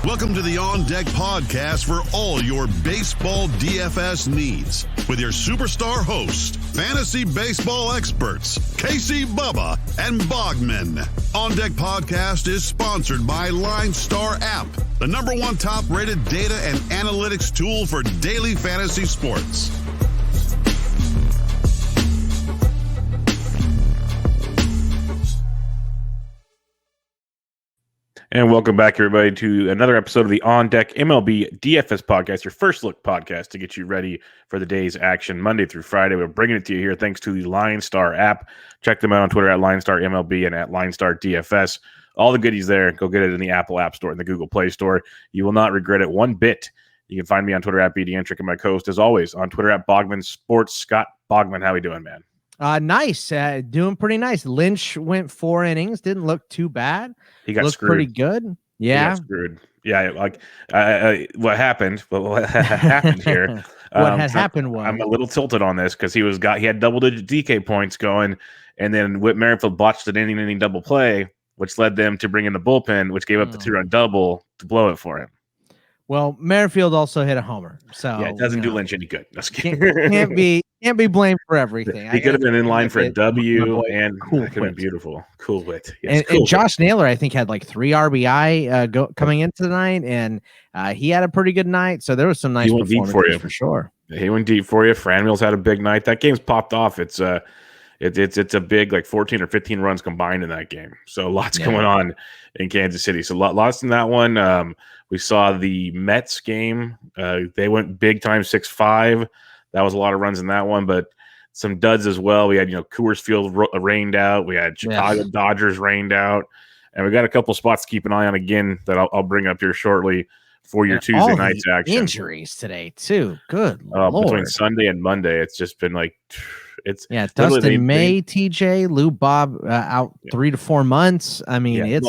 Welcome to the On Deck podcast for all your baseball DFS needs with your superstar host, fantasy baseball experts, Casey, Bubba, and Bogman. On Deck podcast is sponsored by LineStar app, the #1 top-rated data and analytics tool for daily fantasy sports. And welcome back, everybody, to another episode of the On Deck MLB DFS podcast, your first look podcast to get you ready for the day's action Monday through Friday. We're bringing it to you here thanks to the LineStar app. Check them out on Twitter at LineStar MLB and at LineStar DFS. All the goodies there. Go get it in the Apple App Store and the Google Play Store. You will not regret it one bit. You can find me on Twitter at BDentric and my co-host, as always, on Twitter at Bogman Sports. Scott Bogman, how we doing, man? Nice. Doing pretty nice. Lynch went 4 innings. Didn't look too bad. He got Looked screwed. pretty good. Yeah. He got screwed. Yeah, like what happened? What happened here? What had happened was I'm a little tilted on this because he had double-digit DK points going, and then Whit Merrifield botched an inning double play, which led them to bring in the bullpen, which gave up the 2-run double to blow it for him. Well, Merrifield also hit a homer, so yeah, it doesn't do Lynch any good. Can't be blamed for everything. He could have been in line for a W, and cool that could have been beautiful. Cool wit. Yes, and Josh Naylor, I think, had like 3 RBI coming into the night, and he had a pretty good night. So there was some nice performances for sure. He went deep for you. Franmil's had a big night. That game's popped off. It's a big, like 14 or 15 runs combined in that game. So lots going on in Kansas City. So lots in that one. We saw the Mets game. They went big time 6-5. That was a lot of runs in that one, but some duds as well. We had, Coors Field rained out. We had Chicago Dodgers rained out. And we got a couple spots to keep an eye on again that I'll bring up here shortly for your Tuesday night's action. Injuries today, too. Good Lord. Between Sunday and Monday, it's just been like Dustin May, TJ, Lou Bob out 3 to 4 months. I mean,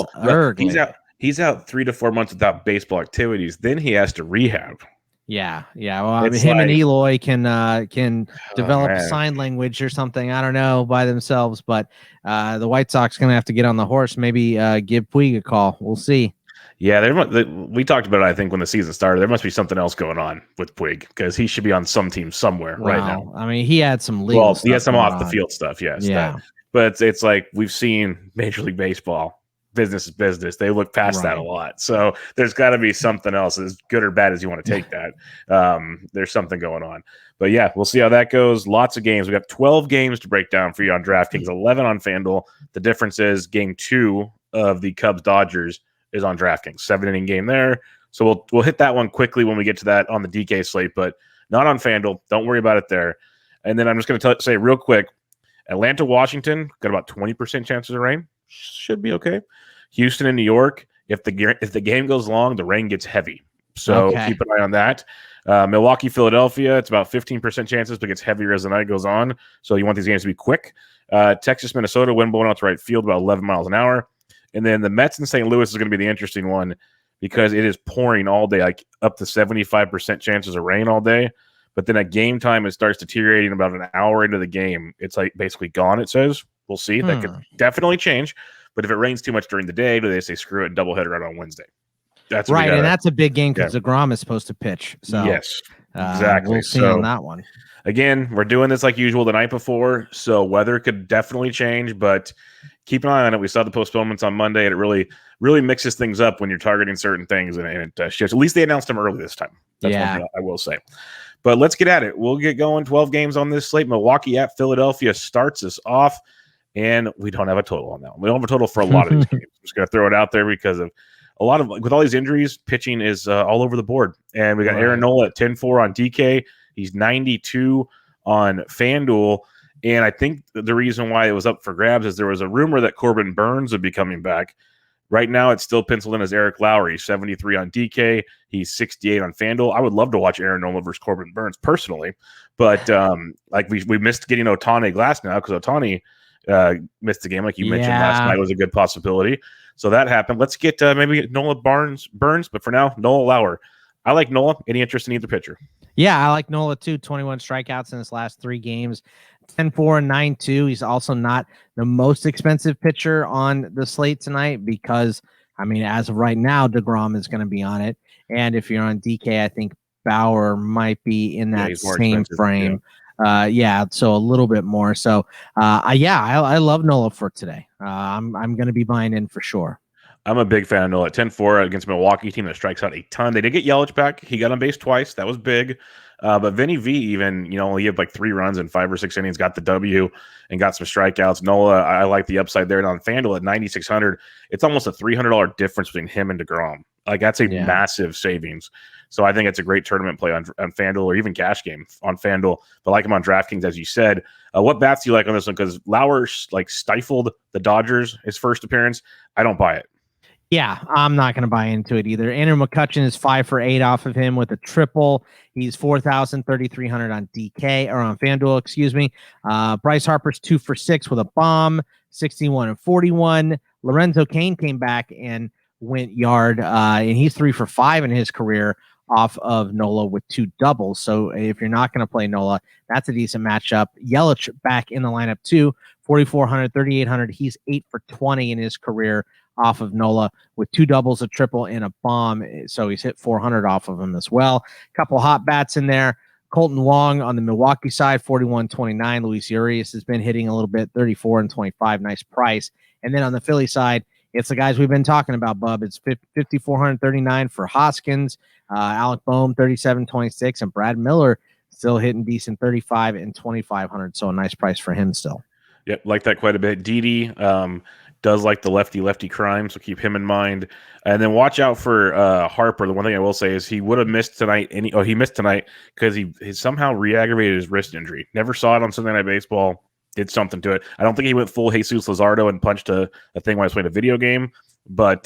He's out 3 to 4 months without baseball activities. Then he has to rehab. Yeah. Well, him and Eloy can develop sign language or something. I don't know by themselves, but the White Sox going to have to get on the horse. Maybe give Puig a call. We'll see. Yeah, we talked about it, I think, when the season started. There must be something else going on with Puig because he should be on some team somewhere right now. I mean, he had some legal stuff. He had some off the field stuff, yes. Yeah. But it's like we've seen Major League Baseball. Business is business. They look past that a lot. So there's got to be something else, as good or bad as you want to take that. There's something going on. But yeah, we'll see how that goes. Lots of games. We got 12 games to break down for you on DraftKings, 11 on FanDuel. The difference is game 2 of the Cubs-Dodgers is on DraftKings. 7-inning game there. So we'll hit that one quickly when we get to that on the DK slate, but not on FanDuel. Don't worry about it there. And then I'm just going to say real quick, Atlanta, Washington, got about 20% chances of rain. Should be okay. Houston and New York, if the game goes long, the rain gets heavy. So keep an eye on that. Milwaukee, Philadelphia, it's about 15% chances, but it gets heavier as the night goes on. So you want these games to be quick. Texas, Minnesota, wind blowing out to right field about 11 miles an hour. And then the Mets in St. Louis is going to be the interesting one because it is pouring all day, like up to 75% chances of rain all day. But then at game time, it starts deteriorating about an hour into the game. It's like basically gone, it says. We'll see. That could definitely change. But if it rains too much during the day, do they say screw it, doubleheader right on Wednesday? That's right, and that's a big game because DeGrom is supposed to pitch. So yes, exactly. We'll see on that one. Again, we're doing this like usual the night before, so weather could definitely change, but keep an eye on it. We saw the postponements on Monday, and it really mixes things up when you're targeting certain things, and it shifts. At least they announced them early this time. That's one thing I will say. But let's get at it. We'll get going. 12 games on this slate. Milwaukee at Philadelphia starts us off. And we don't have a total on that one. We don't have a total for a lot of these games. I'm just going to throw it out there because of with all these injuries, pitching is all over the board. And we got Aaron Nola at 10-4 on DK. He's 92 on FanDuel. And I think the reason why it was up for grabs is there was a rumor that Corbin Burns would be coming back. Right now, it's still penciled in as Eric Lowry, 73 on DK. He's 68 on FanDuel. I would love to watch Aaron Nola versus Corbin Burns personally. But we missed getting Ohtani Glass now because Ohtani missed the game, like you mentioned last night, was a good possibility. So that happened. Let's get maybe Nola Burns, but for now, Nola Lauer. I like Nola. Any interest in either pitcher? Yeah, I like Nola too. 21 strikeouts in his last 3 games, 10-4 and 9-2. He's also not the most expensive pitcher on the slate tonight because I mean, as of right now, DeGrom is going to be on it. And if you're on DK, I think Bauer might be in that same frame. So a little bit more. So, I love Nola for today. I'm going to be buying in for sure. I'm a big fan of Nola. 10-4 against Milwaukee team that strikes out a ton. They did get Yelich back. He got on base twice. That was big. But Vinny V even, he had like 3 runs in 5 or 6 innings, got the W and got some strikeouts. Nola, I like the upside there. And on FanDuel at 9,600, it's almost a $300 difference between him and DeGrom. Like that's a massive savings. So I think it's a great tournament play on FanDuel or even cash game on FanDuel. But like him on DraftKings, as you said. What bats do you like on this one? Because Lauer stifled the Dodgers his first appearance. I don't buy it. Yeah, I'm not going to buy into it either. Andrew McCutchen is 5 for 8 off of him with a triple. He's 3,300 on DK or on FanDuel, excuse me. Bryce Harper's 2 for 6 with a bomb, 61 and 41. Lorenzo Cain came back and went yard, and he's 3 for 5 in his career off of Nola with 2 doubles. So if you're not going to play Nola, that's a decent matchup. Yelich back in the lineup too, 4,400, 3,800. He's 8 for 20 in his career off of Nola with 2 doubles, a triple, and a bomb. So he's hit 400 off of him as well. Couple hot bats in there. Colton Wong on the Milwaukee side, 41.29. Luis Urias has been hitting a little bit, 34 and 25. Nice price. And then on the Philly side, it's the guys we've been talking about, Bub. It's 5,439 for Hoskins, Alec Boehm, 37.26, and Brad Miller still hitting decent, 35 and 2,500. So a nice price for him still. Yep, like that quite a bit. Didi does like the lefty crime, so keep him in mind. And then watch out for Harper. The one thing I will say is he would have missed tonight. He missed tonight because he somehow re-aggravated his wrist injury. Never saw it on Sunday Night Baseball. Did something to it. I don't think he went full Jesus Luzardo and punched a thing while I was playing a video game. But,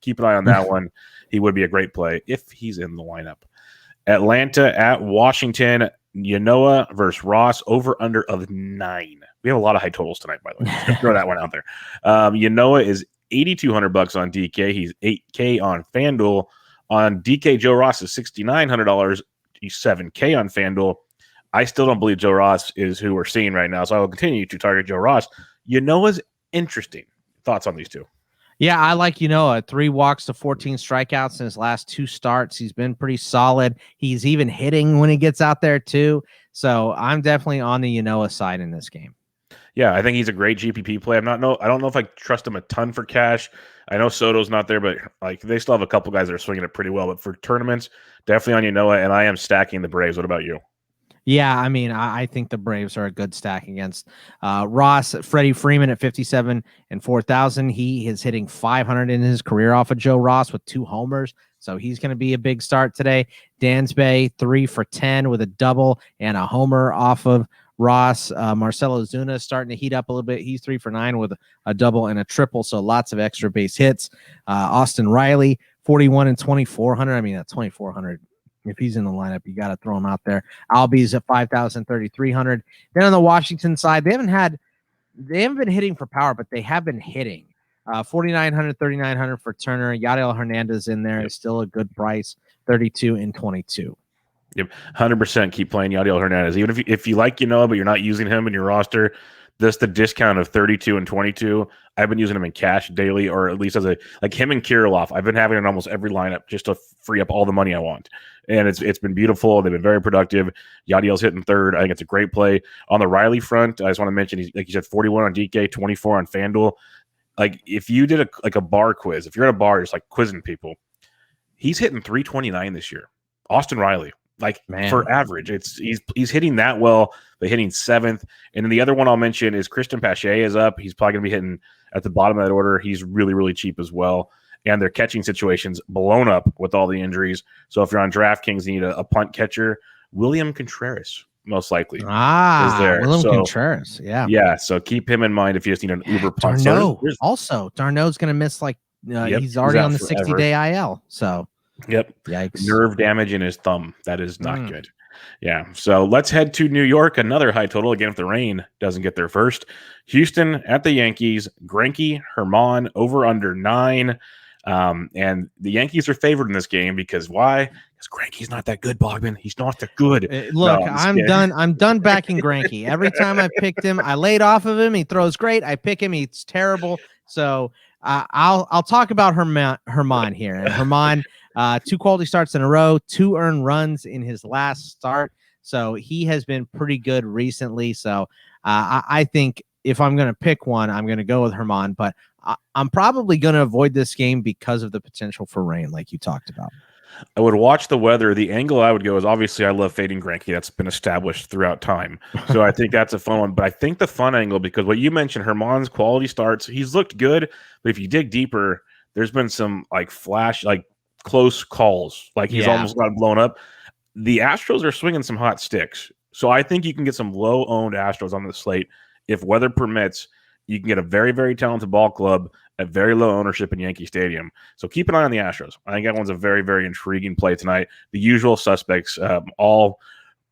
keep an eye on that one. He would be a great play if he's in the lineup. Atlanta at Washington. Yanoa versus Ross, over under of 9. We have a lot of high totals tonight, by the way. Just throw that one out there. Yanoa is $8,200 on DK. He's $8K on FanDuel. On DK, Joe Ross is $6,900. He's $7K on FanDuel. I still don't believe Joe Ross is who we're seeing right now, so I will continue to target Joe Ross. Yanoa's interesting. Thoughts on these two? Yeah, I like 3 walks to 14 strikeouts in his last 2 starts. He's been pretty solid. He's even hitting when he gets out there too. So I'm definitely on the Yanoa side in this game. Yeah, I think he's a great GPP play. I don't know if I trust him a ton for cash. I know Soto's not there, but they still have a couple guys that are swinging it pretty well. But for tournaments, definitely on Yanoa, and I am stacking the Braves. What about you? Yeah, I mean, I think the Braves are a good stack against Ross. Freddie Freeman at 57 and 4,000. He is hitting 500 in his career off of Joe Ross with 2 homers. So he's going to be a big start today. Dansby, 3 for 10 with a double and a homer off of Ross. Marcelo Zuna is starting to heat up a little bit. He's 3 for 9 with a double and a triple. So lots of extra base hits. Austin Riley, 41 and 2,400. I mean, that's 2,400. If he's in the lineup, you got to throw him out there. Albies at 5,000, 3,300. Then on the Washington side, they haven't been hitting for power, but they have been hitting. 4,900, 3,900 for Turner. Yadiel Hernandez in there is still a good price, 32 and 22. Yep, 100% keep playing Yadiel Hernandez. Even if you like but you're not using him in your roster, just the discount of 32 and 22. I've been using him in cash daily, or at least as him and Kirilloff. I've been having in almost every lineup just to free up all the money I want. And it's been beautiful. They've been very productive. Yadiel's hitting third. I think it's a great play. On the Riley front, I just want to mention, he's, like you said, 41 on DK, 24 on FanDuel. Like, if you did a bar quiz, if you're at a bar just like quizzing people, he's hitting 329 this year. Austin Riley. For average, he's hitting that well, but hitting 7th. And then the other one I'll mention is Christian Pache is up. He's probably going to be hitting at the bottom of that order. He's really, really cheap as well. And their catching situations blown up with all the injuries. So if you're on DraftKings, you need a punt catcher. William Contreras, most likely, is there. William Contreras, yeah. Yeah, so keep him in mind if you just need an uber punt. Darno's going to miss he's already on the 60-day IL, so. Yep. Yikes. Nerve damage in his thumb. That is not good. Yeah. So let's head to New York. Another high total. Again, if the rain doesn't get there first. Houston at the Yankees. Greinke, Herman, over under 9. And the Yankees are favored in this game because why? Because Greinke's not that good, Bogman. He's not that good. Look, I'm done. I'm done backing Greinke. Every time I picked him, I laid off of him. He throws great. I pick him. He's terrible. So I'll talk about Herman here. And Herman, 2 quality starts in a row, 2 earned runs in his last start. So he has been pretty good recently. So I think if I'm going to pick one, I'm going to go with Herman. But I'm probably going to avoid this game because of the potential for rain, like you talked about. I would watch the weather. The angle I would go is obviously I love fading Greinke. That's been established throughout time. So I think that's a fun one. But I think the fun angle, because what you mentioned, Herman's quality starts, he's looked good. But if you dig deeper, there's been some like close calls. Like he's almost got blown up. The Astros are swinging some hot sticks. So I think you can get some low-owned Astros on the slate. If weather permits, you can get a very, very talented ball club at very low ownership in Yankee Stadium. So keep an eye on the Astros. I think that one's a very, very intriguing play tonight. The usual suspects, all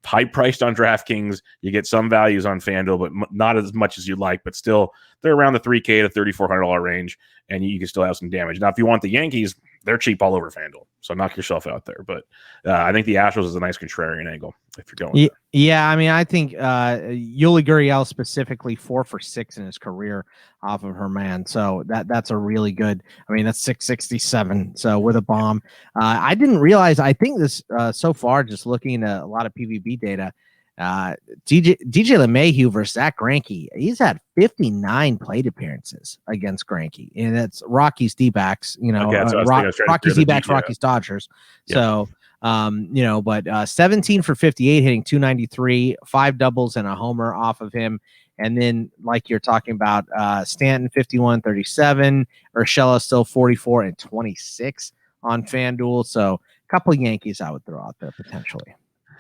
high-priced on DraftKings. You get some values on FanDuel, but not as much as you'd like. But still, they're around the $3K to $3,400 range, and you can still have some damage. Now, if you want the Yankees, they're cheap all over FanDuel. So knock yourself out there. But I think the Astros is a nice contrarian angle if you're going. Yeah, I mean, I think Yuli Gurriel specifically 4 for 6 in his career off of Herman. So that's a really good. I mean, that's 667. So with a bomb, I didn't realize. I think this so far, just looking at a lot of PVB data, DJ LeMahieu versus Zach Greinke, he's had 59 plate appearances against Greinke, and that's Rockies D-backs. Rockies D-backs, Rockies Dodgers. Yeah. So. But 17 for 58, hitting 293, 5 doubles and a homer off of him. And then, like you're talking about, Stanton 51, 37, Urshela still 44 and 26 on FanDuel. So a couple of Yankees I would throw out there potentially.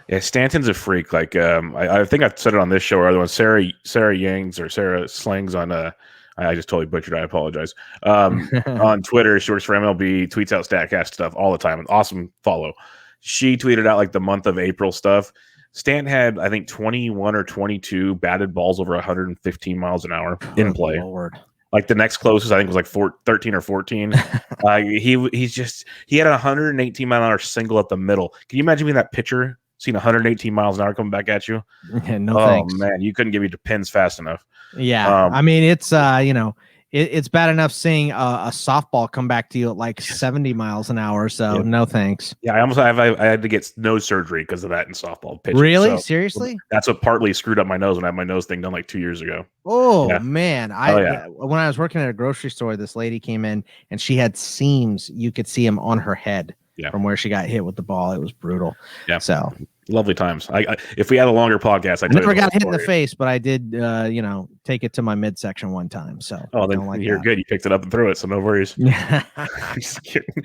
Yeah, Stanton's a freak. Like I think I've said it on this show or other one. Sarah Yangs or Sarah Slings on I just totally butchered. I apologize. On Twitter, she works for MLB, tweets out StatCast stuff all the time. An awesome follow. She tweeted out like the month of April stuff. Stanton had, I think, 21 or 22 batted balls over 115 miles an hour in play. Lord. Like the next closest, I think, was like 13 or 14. He had a 118 mile an hour single at the middle. Can you imagine being that pitcher, seeing 118 miles an hour coming back at you? Yeah, no thanks. Man, you couldn't give me the pins fast enough. Yeah, I mean, it's it's bad enough seeing a softball come back to you at like 70 miles an hour. So no thanks. Yeah, I had to get nose surgery because of that in softball pitching. Really? So seriously? That's what partly screwed up my nose when I had my nose thing done like 2 years ago. Oh, yeah. Man. When I was working at a grocery store, this lady came in and she had seams. You could see them on her head from where she got hit with the ball. It was brutal. Yeah. So lovely times. If we had a longer podcast, I never got hit in the face, but I did, take it to my midsection one time. So then you're good. You picked it up and threw it, so no worries. I'm just kidding.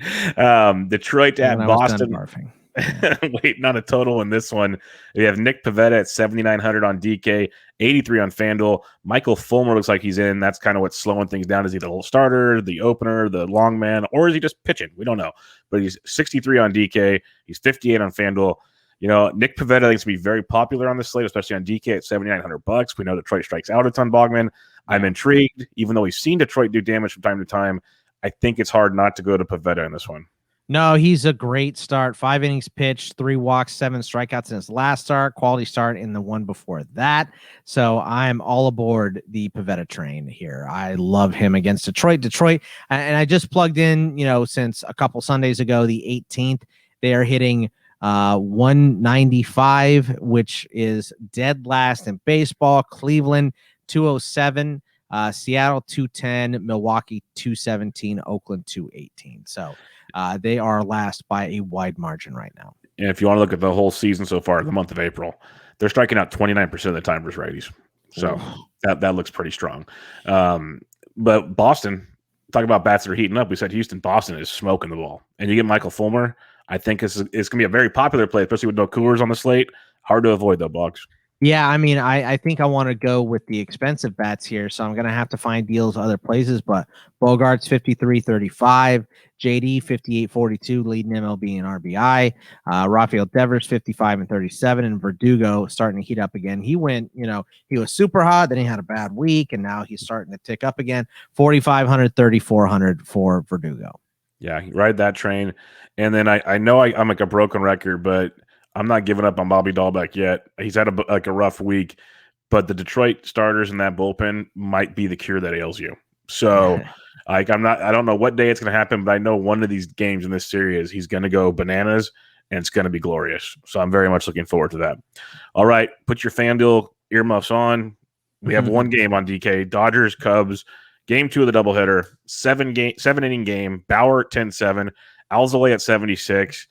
Detroit at Boston. Waiting on a total in this one. We have Nick Pavetta at 7,900 on DK, 83 on FanDuel. Michael Fulmer looks like he's in. That's kind of what's slowing things down. Is he the starter, the opener, the long man, or is he just pitching? We don't know. But he's 63 on DK. He's 58 on FanDuel. Nick Pavetta I think to be very popular on the slate, especially on DK at $7,900. We know Detroit strikes out a ton, Bogman. I'm intrigued, even though we've seen Detroit do damage from time to time. I think it's hard not to go to Pavetta in this one. No, he's a great start. 5 innings pitched, 3 walks, 7 strikeouts in his last start. Quality start in the one before that. So I'm all aboard the Pavetta train here. I love him against Detroit. And I just plugged in, since a couple Sundays ago, the 18th, they are hitting 195, which is dead last in baseball. Cleveland 207, Seattle 210, Milwaukee 217, Oakland 218. So they are last by a wide margin right now. And if you want to look at the whole season so far, the month of April, they're striking out 29% of the time versus righties. So that looks pretty strong. But Boston, talk about bats that are heating up. We said Houston, Boston is smoking the ball. And you get Michael Fulmer. I think it's going to be a very popular play, especially with no Coolers on the slate. Hard to avoid, though, Boggs. Yeah, I mean, I think I want to go with the expensive bats here, so I'm going to have to find deals other places, but Bogart's 53.35, JD 58.42, leading MLB in RBI, Rafael Devers 55.37, and Verdugo starting to heat up again. He went, he was super hot, then he had a bad week, and now he's starting to tick up again. 4,500, 3,400 for Verdugo. Yeah, ride that train. And then I know I'm like a broken record, but I'm not giving up on Bobby Dahlbeck yet. He's had a rough week, but the Detroit starters in that bullpen might be the cure that ails you. So I don't know what day it's going to happen, but I know one of these games in this series, he's going to go bananas, and it's going to be glorious. So I'm very much looking forward to that. All right, put your FanDuel earmuffs on. We have one game on DK, Dodgers, Cubs, game 2 of the doubleheader, 7-inning game, Bauer at 10-7, Alzolay at 76.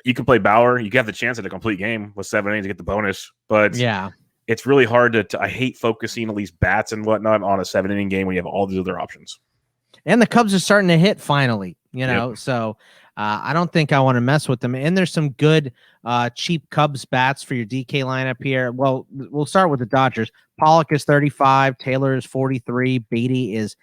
You can play Bauer. You have the chance at a complete game with 7 innings to get the bonus, but yeah, it's really hard to I hate focusing at least bats and whatnot on a 7-inning game when you have all these other options. And the Cubs are starting to hit finally, so I don't think I want to mess with them. And there's some good cheap Cubs bats for your DK lineup here. Well, we'll start with the Dodgers. Pollock is 35, Taylor is 43, Beatty is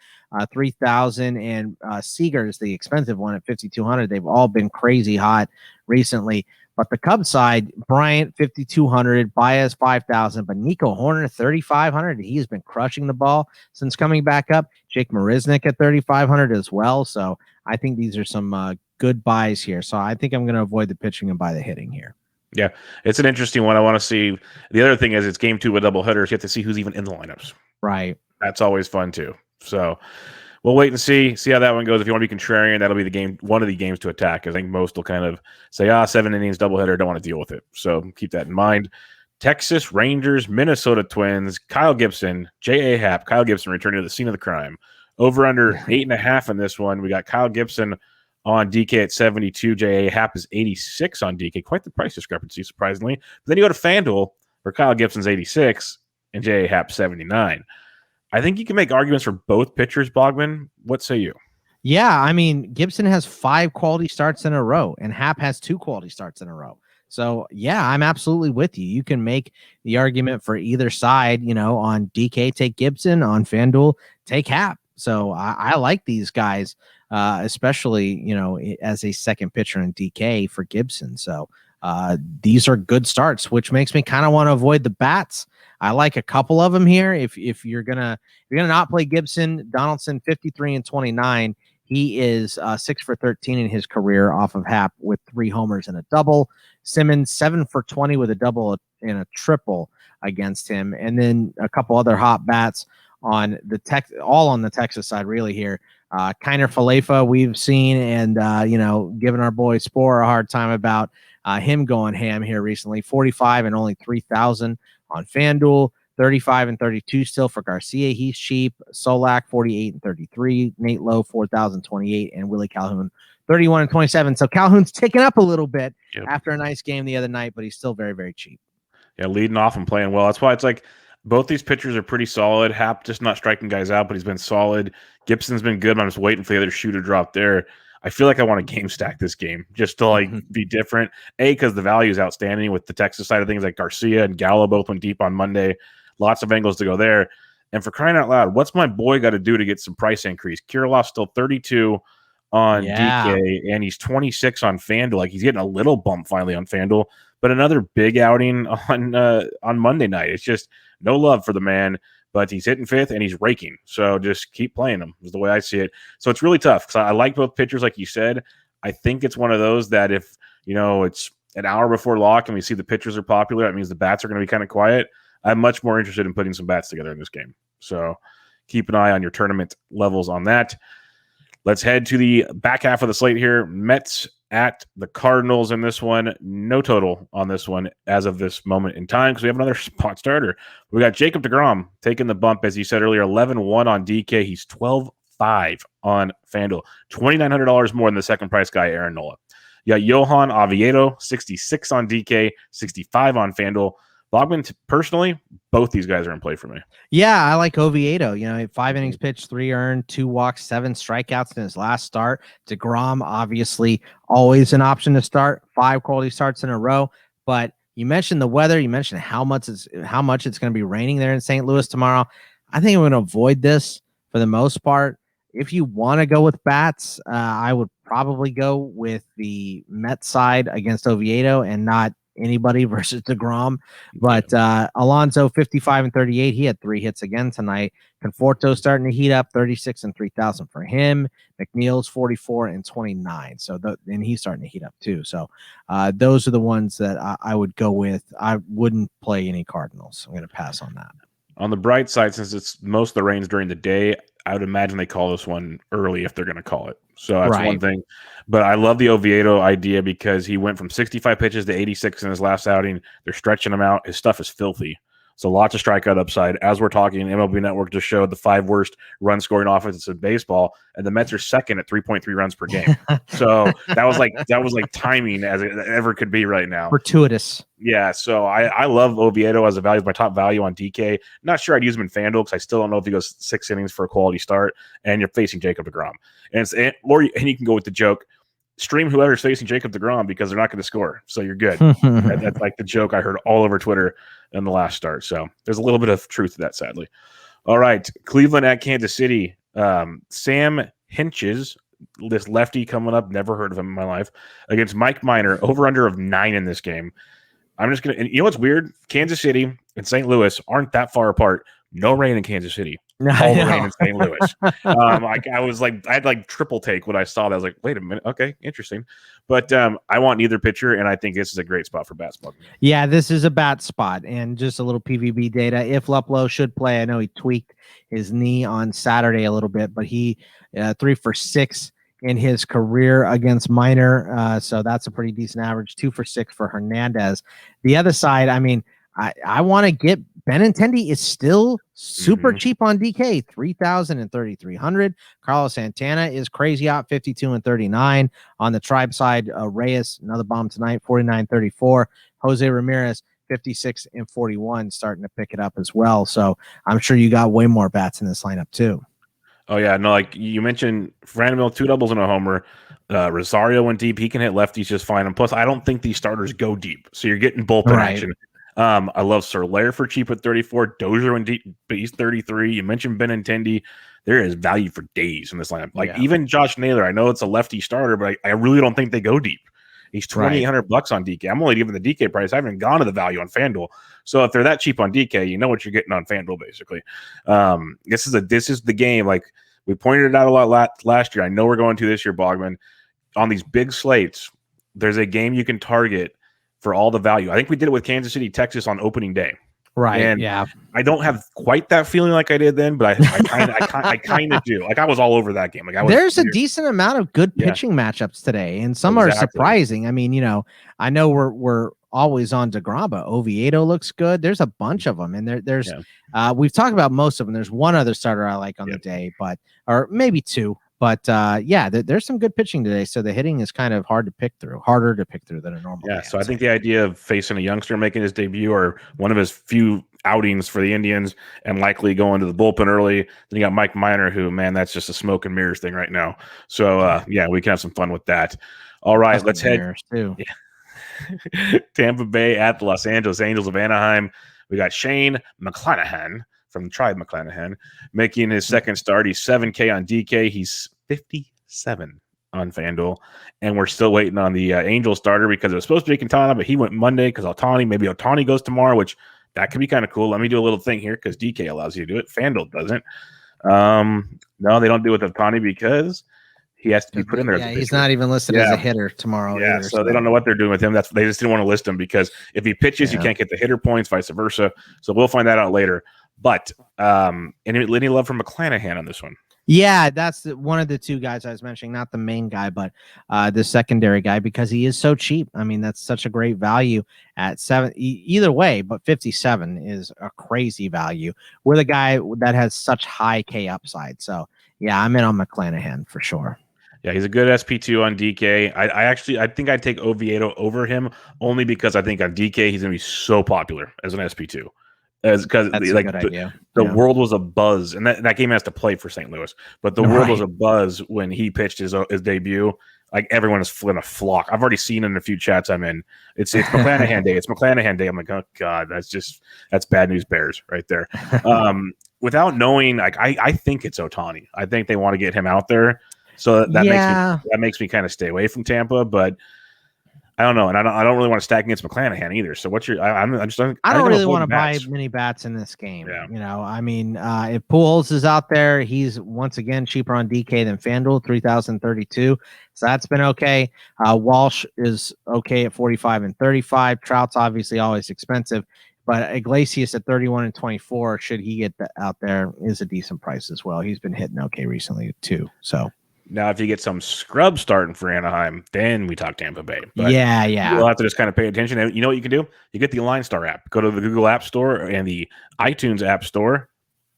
3,000, and Seager is the expensive one at 5,200. They've all been crazy hot recently. But the Cubs side, Bryant 5,200, Baez 5,000, but Nico Horner 3,500. He's been crushing the ball since coming back up. Jake Marisnick at 3,500 as well. So I think these are some good buys here. So I think I'm going to avoid the pitching and buy the hitting here. Yeah, it's an interesting one. I want to see. The other thing is it's game 2 with doubleheaders. You have to see who's even in the lineups. Right. That's always fun too. So we'll wait and see how that one goes. If you want to be contrarian, that'll be the game, one of the games to attack. I think most will kind of say, 7 innings, doubleheader, don't want to deal with it. So keep that in mind. Texas Rangers, Minnesota Twins, Kyle Gibson, J.A. Happ. Kyle Gibson returning to the scene of the crime. Over under 8.5 in this one. We got Kyle Gibson on DK at 72. J.A. Happ is 86 on DK. Quite the price discrepancy, surprisingly. But then you go to FanDuel where Kyle Gibson's 86 and J.A. Happ 79. I think you can make arguments for both pitchers, Bogman. What say you? Yeah, I mean, Gibson has 5 quality starts in a row, and Happ has 2 quality starts in a row. So, yeah, I'm absolutely with you. You can make the argument for either side, on DK, take Gibson, on FanDuel, take Happ. So I like these guys, especially, as a second pitcher in DK for Gibson. So these are good starts, which makes me kind of want to avoid the bats. I like a couple of them here. If you're gonna not play Gibson, Donaldson 53 and 29. He is 6 for 13 in his career off of Happ with 3 homers and a double. Simmons 7 for 20 with a double and a triple against him, and then a couple other hot bats on the all on the Texas side really here. Kiner Falefa we've seen, and giving our boy Spore a hard time about him going ham here recently. 45 and only 3,000 on FanDuel. 35 and 32 still for Garcia. He's cheap. Solak 48 and 33. Nate Lowe 4,028, and Willie Calhoun 31 and 27. So Calhoun's ticking up a little bit after a nice game the other night, but he's still very, very cheap. Yeah, leading off and playing well. That's why it's like both these pitchers are pretty solid. Happ just not striking guys out, but he's been solid. Gibson's been good. I'm just waiting for the other shoe to drop there. I feel like I want to game stack this game just to be different. Because the value is outstanding with the Texas side of things, like Garcia and Gallo both went deep on Monday. Lots of angles to go there. And for crying out loud, what's my boy got to do to get some price increase? Kirilloff's still 32 on DK, and he's 26 on FanDuel. Like, he's getting a little bump finally on FanDuel, but another big outing on Monday night. It's just no love for the man, but he's hitting 5th and he's raking. So just keep playing him is the way I see it. So it's really tough because I like both pitchers, like you said. I think it's one of those that if, it's an hour before lock and we see the pitchers are popular, that means the bats are going to be kind of quiet. I'm much more interested in putting some bats together in this game. So keep an eye on your tournament levels on that. Let's head to the back half of the slate here. Mets at the Cardinals in this one. No total on this one as of this moment in time because we have another spot starter. We got Jacob deGrom taking the bump, as you said earlier, 11-1 on DK. He's 12-5 on FanDuel. $2,900 more than the second price guy, Aaron Nola. You got Johan Oviedo, 66 on DK, 65 on FanDuel. Bogman, personally, both these guys are in play for me. Yeah, I like Oviedo. 5 innings pitched, 3 earned, 2 walks, 7 strikeouts in his last start. DeGrom, obviously, always an option to start. 5 quality starts in a row. But you mentioned the weather. You mentioned how much it's going to be raining there in St. Louis tomorrow. I think I'm going to avoid this for the most part. If you want to go with bats, I would probably go with the Mets side against Oviedo and not anybody versus DeGrom. But Alonso 55 and 38. He had 3 hits again tonight. Conforto starting to heat up, 36 and 3,000 for him. McNeil's 44 and 29. And he's starting to heat up too. So those are the ones that I would go with. I wouldn't play any Cardinals. I'm going to pass on that. On the bright side, since it's most of the rains during the day, I would imagine they call this one early if they're going to call it. So that's one thing. But I love the Oviedo idea because he went from 65 pitches to 86 in his last outing. They're stretching him out. His stuff is filthy. So lots of strikeout upside. As we're talking, MLB Network just showed the 5 worst run-scoring offenses in baseball, and the Mets are second at 3.3 runs per game. So that was like timing as it ever could be right now. Fortuitous. Yeah, so I love Oviedo as a value, my top value on DK. Not sure I'd use him in FanDuel because I still don't know if he goes 6 innings for a quality start, and you're facing Jacob deGrom. And you can go with the joke. Stream whoever's facing Jacob deGrom because they're not going to score. So you're good. That's like the joke I heard all over Twitter in the last start. So there's a little bit of truth to that, sadly. All right. Cleveland at Kansas City. Sam Hinches, this lefty coming up, never heard of him in my life, against Mike Minor, over-under of 9 in this game. I'm just going to – you know what's weird? Kansas City and St. Louis aren't that far apart. No rain in Kansas City. All the rain in St. Louis. I had like triple take when I saw that. I was like, wait a minute. Okay, interesting. But I want neither pitcher, and I think this is a great spot for bat spot. Yeah, this is a bat spot. And just a little PVB data. If Luplow should play, I know he tweaked his knee on Saturday a little bit, but he 3 for 6 in his career against Minor. So that's a pretty decent average. 2 for 6 for Hernandez. The other side, I mean, I want to get Benintendi is still super cheap on DK, 3,000 and 3,300. Carlos Santana is crazy out, 52 and 39. On the Tribe side, Reyes, another bomb tonight, 49-34. Jose Ramirez, 56 and 41, starting to pick it up as well. So I'm sure you got way more bats in this lineup too. Oh yeah, no, like you mentioned, Franmil, 2 doubles and a homer. Rosario went deep. He can hit lefties just fine. And plus, I don't think these starters go deep, so you're getting bullpen action. I love Soler for cheap at 34. Dozier went deep, but he's 33. You mentioned Benintendi. There is value for days in this lineup. Like even Josh Naylor, I know it's a lefty starter, but I really don't think they go deep. He's $2,800 on DK. I'm only giving the DK price. I haven't gone to the value on FanDuel. So if they're that cheap on DK, you know what you're getting on FanDuel basically. This is the game. Like we pointed it out a lot last year. I know we're going to this year, Bogman. On these big slates, there's a game you can target for all the value. I think we did it with Kansas City, Texas on opening day. Right. And I don't have quite that feeling like I did then, but I kind of do. Like I was all over that game. Like there's a decent amount of good pitching matchups today, and some are surprising. I mean, I know we're always on DeGrom, but Oviedo looks good. There's a bunch of them, and there's we've talked about most of them. There's one other starter I like on the day, or maybe 2. But there's some good pitching today, so the hitting is kind of harder to pick through than a normal. Yeah, so I think the idea of facing a youngster making his debut or one of his few outings for the Indians and likely going to the bullpen early. Then you got Mike Minor, who, man, that's just a smoke and mirrors thing right now. So, we can have some fun with that. All right, let's head to Tampa Bay at the Los Angeles Angels of Anaheim. We got Shane McClanahan from the Tribe McClanahan, making his second start. He's $7K on DK. He's 57 on FanDuel. And we're still waiting on the Angel starter because it was supposed to be Quintana, but he went Monday because maybe Ohtani goes tomorrow, which that could be kind of cool. Let me do a little thing here because DK allows you to do it. FanDuel doesn't. No, they don't do it with Ohtani because he has to be put in there. Yeah, he's not even listed as a hitter tomorrow. Yeah, either, so they don't know what they're doing with him. They just didn't want to list him because if he pitches, you can't get the hitter points, vice versa. So we'll find that out later. But any love from McClanahan on this one? Yeah, that's one of the 2 guys I was mentioning, not the main guy, but the secondary guy, because he is so cheap. I mean, that's such a great value at 7. Either way, but 57 is a crazy value with a guy that has such high K upside. So, yeah, I'm in on McClanahan for sure. Yeah, he's a good SP2 on DK. I think I'd take Oviedo over him only because I think on DK he's going to be so popular as an SP2. Because the world was a buzz, and that game has to play for St. Louis. But the world was a buzz when he pitched his debut. Like everyone is in a flock. I've already seen it in a few chats I'm in. It's McClanahan day. It's McClanahan day. I'm like, oh god, that's bad news bears right there. Without knowing, like I think it's Ohtani. I think they want to get him out there, so that makes me kind of stay away from Tampa, but. I don't know, and I don't really want to stack against McClanahan either. So what's your? I don't really want to buy many bats in this game. Yeah. I mean, if Pujols is out there, he's once again cheaper on DK than FanDuel, 3,032. So that's been okay. Walsh is okay at 45 and 35. Trout's obviously always expensive, But Iglesias at 31 and 24, should he get out there, is a decent price as well. He's been hitting okay recently too. So now, if you get some scrub starting for Anaheim, then we talk Tampa Bay. But yeah, you'll have to just kind of pay attention. And you know what you can do? You get the LineStar app. Go to the Google App Store and the iTunes App Store,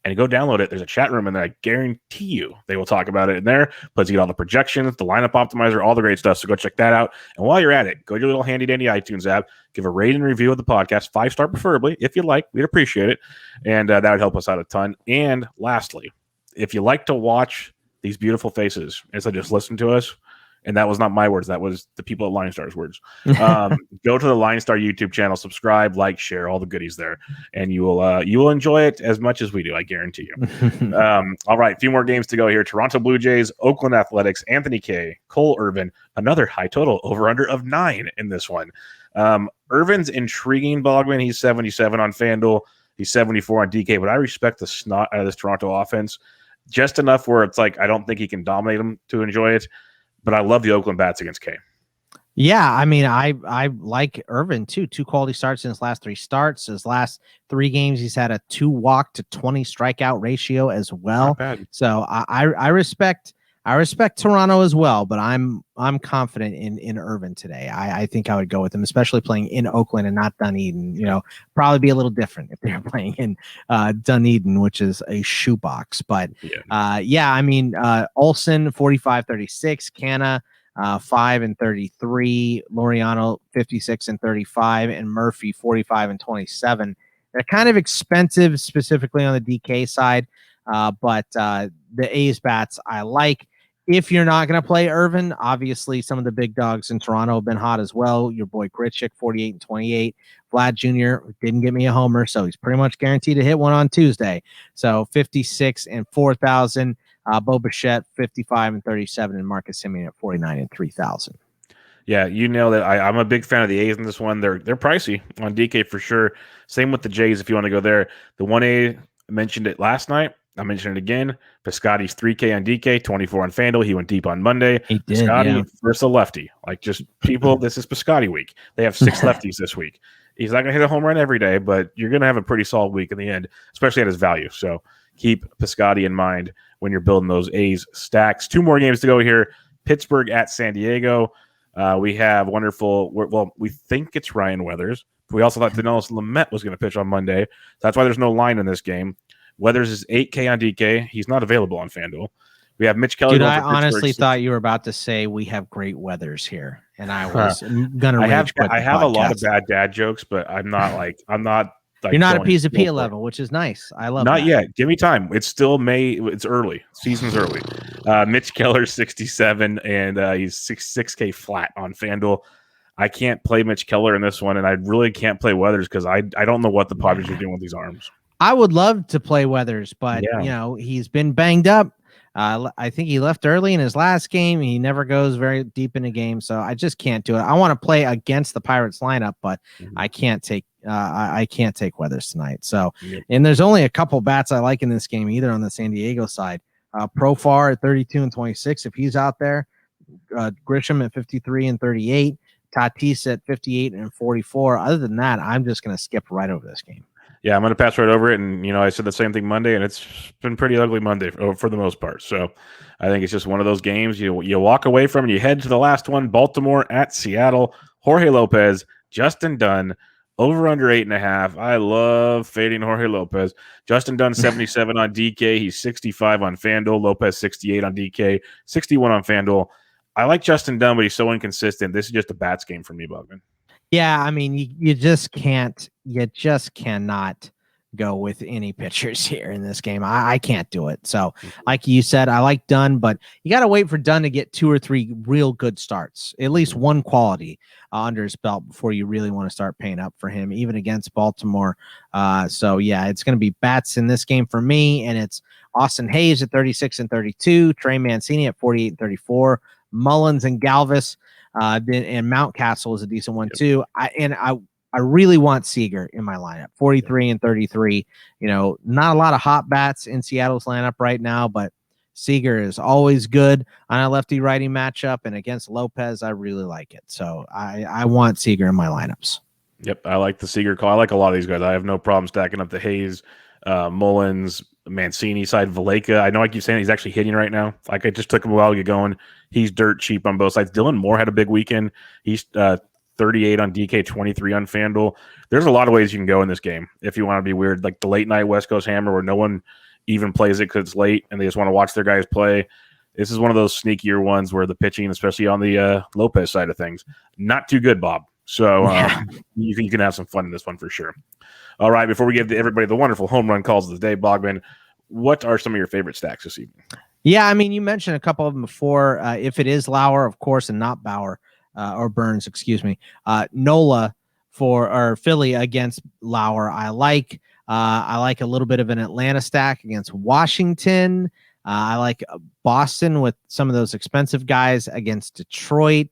and you go download it. There's a chat room in there. I guarantee you they will talk about it in there. Plus, you get all the projections, the lineup optimizer, all the great stuff. So go check that out. And while you're at it, go to your little handy-dandy iTunes app. Give a rate and review of the podcast, 5-star preferably, if you like. We'd appreciate it. And that would help us out a ton. And lastly, if you like to watch these beautiful faces as I just listened to us, and that was not my words, that was the people at LineStar's words. Go to the LineStar YouTube channel, subscribe, like, share, all the goodies there, and you will enjoy it as much as we do. I guarantee you. All right, a few more games to go here. Toronto Blue Jays, Oakland Athletics, Anthony Kay, Cole Irvin, another high total over under of 9 in this one. Irvin's intriguing, Bogman. He's 77 on FanDuel. He's 74 on DK, but I respect the snot out of this Toronto offense. Just enough where it's like I don't think he can dominate them to enjoy it, but I love the Oakland bats against K. Yeah, I mean, I like Irvin too. 2 quality starts in his last 3 starts. His last 3 games, he's had a 2 walk to 20 strikeout ratio as well. So I respect Toronto as well, but I'm confident in Irvin today. I think I would go with him, especially playing in Oakland and not Dunedin. You know, probably be a little different if they're playing in Dunedin, which is a shoebox. But I mean, Olsen 45-36, Canna 5-33, Laureano 56-35, and Murphy 45-27. They're kind of expensive, specifically on the DK side, but the A's bats I like. If you're not going to play Irvin, obviously some of the big dogs in Toronto have been hot as well. Your boy Gritchick, 48-28. Vlad Jr. didn't get me a homer, so he's pretty much guaranteed to hit one on Tuesday. So 56 and 4,000. Bo Bichette, 55-37, and Marcus Semien at 49 and 3,000. Yeah, you nailed it. I'm a big fan of the A's in this one. They're pricey on DK for sure. Same with the Jays if you want to go there. The 1A, I mentioned it last night. I mentioned it again. Piscotty's 3K on DK, 24 on FanDuel. He went deep on Monday. He did, Piscotty versus a lefty. Like, just people, this is Piscotty week. They have 6 lefties this week. He's not going to hit a home run every day, but you're going to have a pretty solid week in the end, especially at his value. So keep Piscotty in mind when you're building those A's stacks. 2 more games to go here. Pittsburgh at San Diego. We have we think it's Ryan Weathers. But we also thought Denolis Lamet was going to pitch on Monday. That's why there's no line in this game. Weathers is 8K on DK. He's not available on FanDuel. We have Mitch Keller. Dude, I honestly thought you were about to say we have great Weathers here, and I was gonna. I have a lot of bad dad jokes, but I'm not like you're not a piece of pea level, which is nice. I love. Not that. Yet. Give me time. It's still May. It's early. Season's early. Mitch Keller 67, and he's 6K flat on FanDuel. I can't play Mitch Keller in this one, and I really can't play Weathers because I don't know what the Padres are doing with these arms. I would love to play Weathers, but you know he's been banged up. I think he left early in his last game. He never goes very deep in a game, so I just can't do it. I want to play against the Pirates lineup, but I can't take Weathers tonight. So, and there's only a couple bats I like in this game, either on the San Diego side. Profar at 32 and 26, if he's out there. Grisham at 53 and 38. Tatis at 58 and 44. Other than that, I'm just going to skip right over this game. Yeah, I'm going to pass right over it. And, I said the same thing Monday, and it's been pretty ugly Monday for the most part. So I think it's just one of those games you walk away from and you head to the last one. Baltimore at Seattle. Jorge Lopez, Justin Dunn, over under 8.5. I love fading Jorge Lopez. Justin Dunn, 77 on DK. He's 65 on FanDuel. Lopez, 68 on DK, 61 on FanDuel. I like Justin Dunn, but he's so inconsistent. This is just a bats game for me, Bogman. Yeah, I mean, you just can't. You just cannot go with any pitchers here in this game. I can't do it. So, like you said, I like Dunn, but you got to wait for Dunn to get 2 or 3 real good starts, at least one quality under his belt before you really want to start paying up for him, even against Baltimore. So, yeah, it's going to be bats in this game for me, and it's Austin Hayes at 36 and 32, Trey Mancini at 48 and 34, Mullins and Galvis, and Mountcastle is a decent one too. I really want Seager in my lineup, 43 and 33. Not a lot of hot bats in Seattle's lineup right now, but Seager is always good on a lefty-righty matchup, and against Lopez, I really like it. So I want Seager in my lineups. Yep, I like the Seager call. I like a lot of these guys. I have no problem stacking up the Hayes, Mullins, Mancini side, Valleca. I know I keep saying he's actually hitting right now. Like, it just took him a while to get going. He's dirt cheap on both sides. Dylan Moore had a big weekend. He's 38 on DK, 23 on FanDuel. There's a lot of ways you can go in this game if you want to be weird, like the late night West Coast Hammer where no one even plays it because it's late and they just want to watch their guys play. This is one of those sneakier ones where the pitching, especially on the Lopez side of things, not too good, Bob. So you can have some fun in this one for sure. All right, before we give everybody the wonderful home run calls of the day, Bogman, what are some of your favorite stacks this evening? Yeah, I mean, you mentioned a couple of them before. If it is Lauer, of course, and not Bauer or Burns, excuse me. Nola or Philly against Lauer, I like. I like a little bit of an Atlanta stack against Washington. I like Boston with some of those expensive guys against Detroit.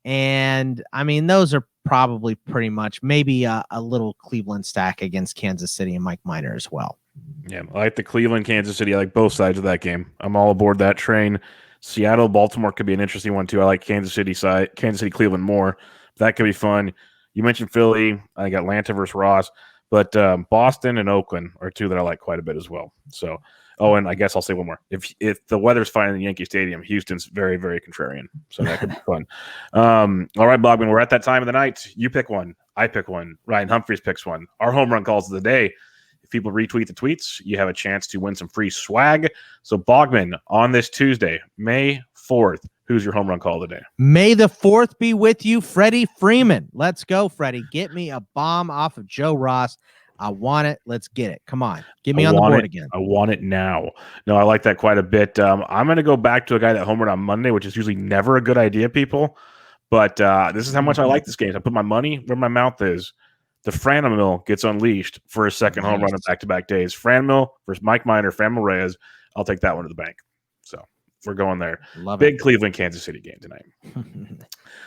And I mean, those are probably pretty much maybe a little Cleveland stack against Kansas City and Mike Minor as well. Yeah, I like the Cleveland, Kansas City. I like both sides of that game. I'm all aboard that train. Seattle, Baltimore could be an interesting one too. I like Kansas City, Cleveland more. That could be fun. You mentioned Philly. I got Atlanta versus Ross, but Boston and Oakland are two that I like quite a bit as well. So, and I guess I'll say one more. If the weather's fine in Yankee Stadium, Houston's very, very contrarian. So that could be fun. All right, Bogman, we're at that time of the night. You pick one. I pick one. Ryan Humphreys picks one. Our home run calls of the day. If people retweet the tweets, you have a chance to win some free swag. So, Bogman, on this Tuesday, May 4th, who's your home run call of the day? May the 4th be with you, Freddie Freeman. Let's go, Freddie. Get me a bomb off of Joe Ross. I want it. Let's get it. Come on. Get me on the board again. I want it now. No, I like that quite a bit. I'm going to go back to a guy that homered on Monday, which is usually never a good idea, people. But this is how much I like this game. I put my money where my mouth is. The Franmil gets unleashed for a second home run in back-to-back days. Franmil versus Mike Minor, Franmil Reyes. I'll take that one to the bank. So we're going there. Big Cleveland, Kansas City game tonight.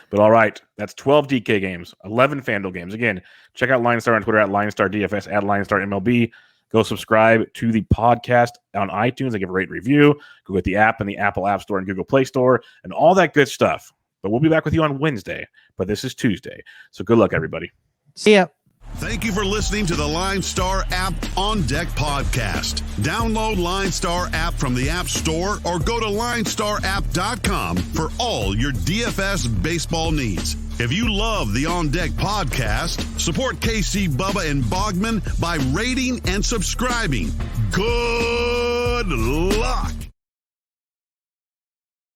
But all right, that's 12 DK games, 11 FanDuel games. Again, check out LineStar on Twitter at LineStar DFS, at LineStar MLB. Go subscribe to the podcast on iTunes and give a rate and review. Go get the app in the Apple App Store and Google Play Store and all that good stuff. But we'll be back with you on Wednesday. But this is Tuesday. So good luck, everybody. See ya. Thank you for listening to the LineStar app On Deck podcast. Download LineStar app from the App Store or go to LineStarApp.com for all your DFS baseball needs. If you love the On Deck podcast, support KC, Bubba, and Bogman by rating and subscribing. Good luck.